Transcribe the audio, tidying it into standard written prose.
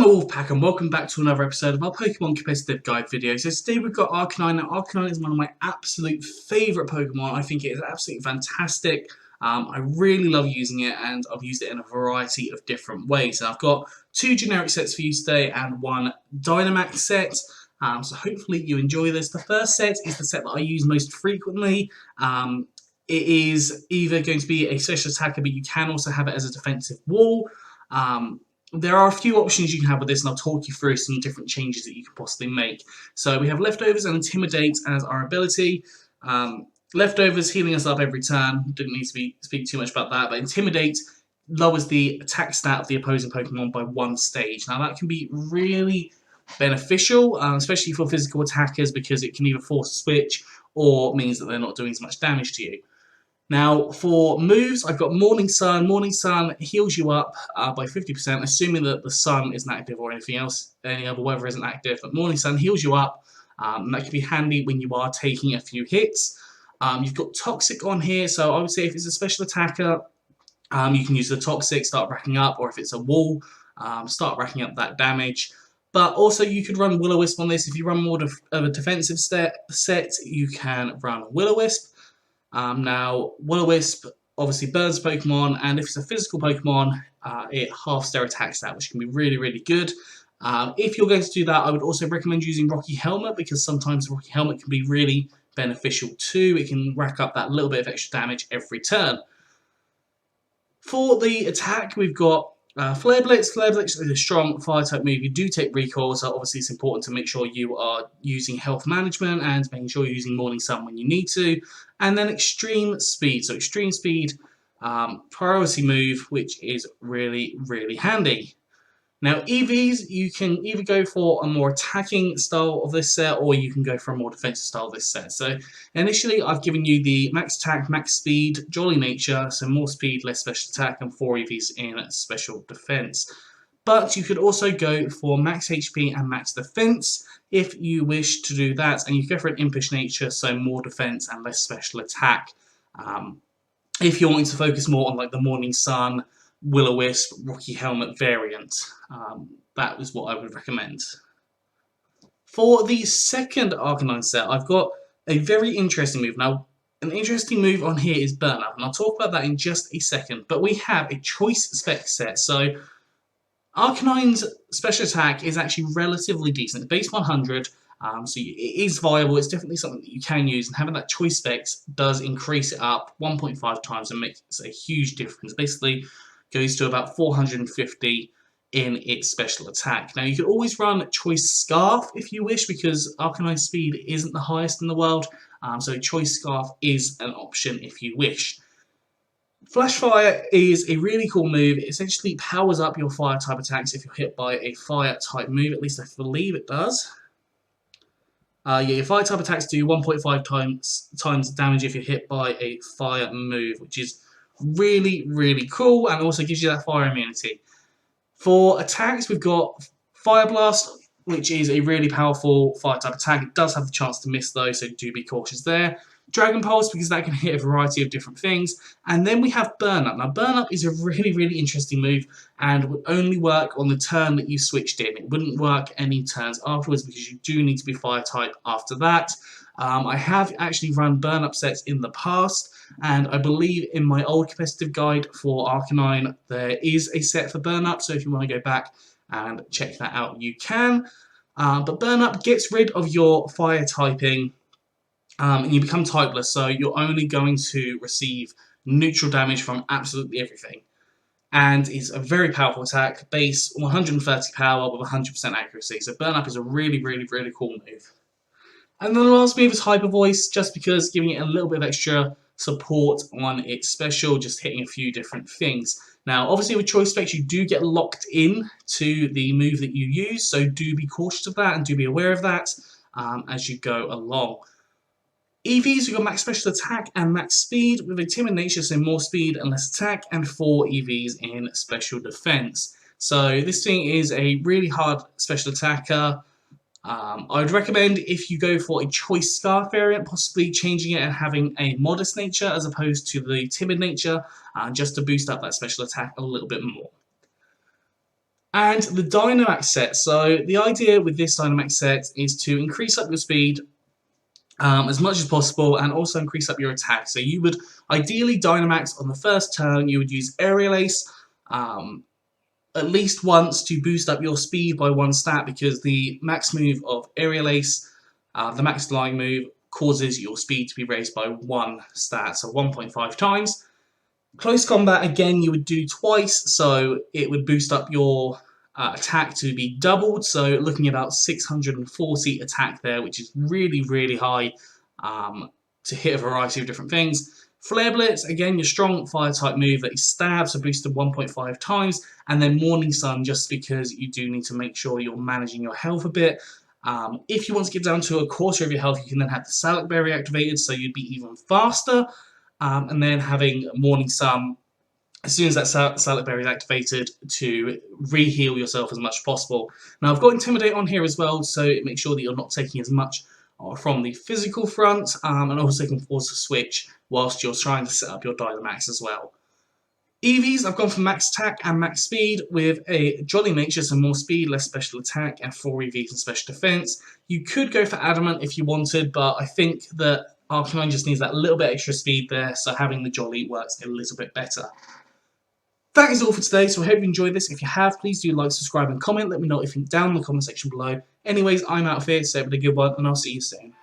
Wolfpack and welcome back to another episode of our Pokemon Competitive Guide video. So today we've got Arcanine. Now Arcanine is one of my absolute favourite Pokemon. I think it is absolutely fantastic. I really love using it and I've used it in a variety of different ways. And I've got two generic sets for you today and one Dynamax set. So hopefully you enjoy this. The first set is the set that I use most frequently. It is either going to be a special attacker, but you can also have it as a defensive wall. There are a few options you can have with this, and I'll talk you through some different changes that you can possibly make. So we have Leftovers and Intimidate as our ability. Leftovers healing us up every turn. Didn't need to speak too much about that, but Intimidate lowers the attack stat of the opposing Pokemon by 1 stage. Now that can be really beneficial, especially for physical attackers, because it can either force a switch or means that they're not doing as much damage to you. Now, for moves, I've got Morning Sun. Morning Sun heals you up by 50%, assuming that the sun isn't active or anything else, any other weather isn't active. But Morning Sun heals you up, and that can be handy when you are taking a few hits. You've got Toxic on here, so I would say if it's a special attacker, you can use the Toxic, start racking up, or if it's a wall, start racking up that damage. But also you could run Will-O-Wisp on this. If you run more of a defensive set, you can run Will-O-Wisp. Now, Will-O-Wisp obviously burns Pokemon, and if it's a physical Pokemon, it halves their attack stat, which can be really, really good. If you're going to do that, I would also recommend using Rocky Helmet, because sometimes Rocky Helmet can be really beneficial too. It can rack up that little bit of extra damage every turn. For the attack, we've got Flare Blitz. Flare Blitz is a strong fire-type move. You do take recoil, so obviously it's important to make sure you are using health management and making sure you're using Morning Sun when you need to. And then Extreme Speed. So Extreme Speed, priority move, which is really, really handy. Now EVs, you can either go for a more attacking style of this set, or you can go for a more defensive style of this set. So initially I've given you the max attack, max speed, jolly nature, so more speed, less special attack, and 4 EVs in special defense. But you could also go for max HP and max defense if you wish to do that, and you go for an impish nature, so more defense and less special attack. If you're wanting to focus more on like the Morning Sun, Will-O-Wisp, Rocky Helmet variant, that is what I would recommend. For the second Arcanine set, I've got a very interesting move. Now, an interesting move on here is Burn Up, and I'll talk about that in just a second. But we have a choice spec set, so Arcanine's special attack is actually relatively decent. It's base 100, so it is viable. It's definitely something that you can use, and having that choice specs does increase it up 1.5 times and makes a huge difference. Basically, goes to about 450 in its special attack. Now, you could always run Choice Scarf if you wish, because Arcanine's speed isn't the highest in the world, so Choice Scarf is an option if you wish. Flash Fire is a really cool move. It essentially powers up your fire type attacks if you're hit by a fire type move, at least I believe it does. Yeah, your fire type attacks do 1.5 times damage if you're hit by a fire move, which is really, really cool, and also gives you that fire immunity. For attacks, we've got Fire Blast, which is a really powerful fire type attack. It does have the chance to miss though, so do be cautious there. Dragon Pulse, because that can hit a variety of different things. And then we have Burn Up. Now, Burn Up is a really, really interesting move, and would only work on the turn that you switched in. It wouldn't work any turns afterwards, because you do need to be fire type after that. I have actually run Burn Up sets in the past, and I believe in my old competitive guide for Arcanine there is a set for Burn Up, so if you want to go back and check that out, you can. But Burn Up gets rid of your fire typing, and you become typeless, so you're only going to receive neutral damage from absolutely everything. And it's a very powerful attack, base 130 power with 100% accuracy, so Burn Up is a really, really, really cool move. And then the last move is Hyper Voice, just because giving it a little bit of extra support on its special, just hitting a few different things. Now, obviously with choice specs, you do get locked in to the move that you use, so do be cautious of that and do be aware of that as you go along. EVs, we've got max special attack and max speed, with a timid nature, so more speed and less attack, and 4 EVs in special defense. So this thing is a really hard special attacker. I would recommend, if you go for a choice scarf variant, possibly changing it and having a modest nature as opposed to the timid nature, just to boost up that special attack a little bit more. And the dynamax set. So the idea with this dynamax set is to increase up your speed as much as possible and also increase up your attack. So you would ideally dynamax on the first turn. You would use Aerial Ace at least once to boost up your speed by 1 stat, because the max move of Aerial Ace, the max flying move, causes your speed to be raised by 1 stat, so 1.5 times. Close combat, again, you would do twice, so it would boost up your attack to be doubled, so looking at about 640 attack there, which is really, really high to hit a variety of different things. Flare Blitz, again, your strong fire type move that is stab, so boosted 1.5 times, and then Morning Sun, just because you do need to make sure you're managing your health a bit. If you want to get down to a quarter of your health, you can then have the Salak Berry activated, so you'd be even faster. And then having Morning Sun, as soon as that Salak Berry is activated, to re-heal yourself as much as possible. Now, I've got Intimidate on here as well, so make sure that you're not taking as much from the physical front, and also can force a switch whilst you're trying to set up your Dynamax as well. EVs, I've gone for max attack and max speed with a Jolly Nature, so more speed, less special attack, and 4 EVs and special defense. You could go for Adamant if you wanted, but I think that Arcanine just needs that little bit extra speed there, so having the Jolly works a little bit better. That is all for today, so I hope you enjoyed this. If you have, please do like, subscribe, and comment. Let me know if you down in the comment section below. Anyways, I'm out of here, so have a good one, and I'll see you soon.